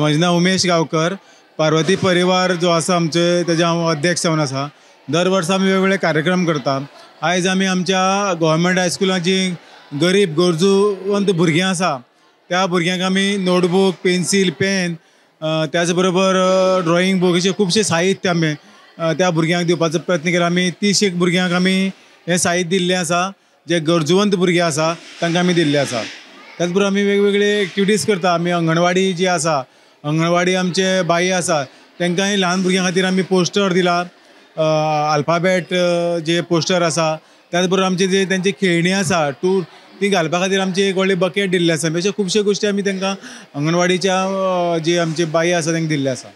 म्हजें नांव उमेश गांवकर. पार्वती परिवार जो आसा आमचे तेजे हांव अध्यक्ष जावन आसा. दर वर्सा आमी वेगवेगळे कार्यक्रम करता. आयज आमी आमच्या गव्हर्मेंट हायस्कुलां जी गरीब गरजूवंत भुरगीं आसा त्या भुरग्यांक आमी नोटबूक, पेन्सील, पेन, त्याच बरोबर ड्रॉईंग बूक अशें खुबशे साहित्य आमी त्या भुरग्यांक दिवपाचो प्रयत्न केला. आमी 30 एक भुरग्यांक आमी हें साहित्य दिल्लें आसा. जे गरजूवंत भुरगे आसा तांकां आमी दिल्लें आसा. त्याच बरोबर आमी वेगवेगळे एक्टिविटीज करता. आमी अंगणवाडी जी आसा, अंगणवाडी आमचे बाई आसा तांकांय ल्हान भुरग्यां खातीर आमी पोस्टर दिला, अल्फाबेट जे पोस्टर आसा. त्याच बरोबर आमचे जे तेंची खेळणी आसा ती घालपा खातीर आमची एक व्हडली बकेट दिल्ली आसा. अशे खुबशे गोश्टी आमी तांकां अंगणवाडीच्या जी आमची बाई आसा तांकां दिल्ले आसा.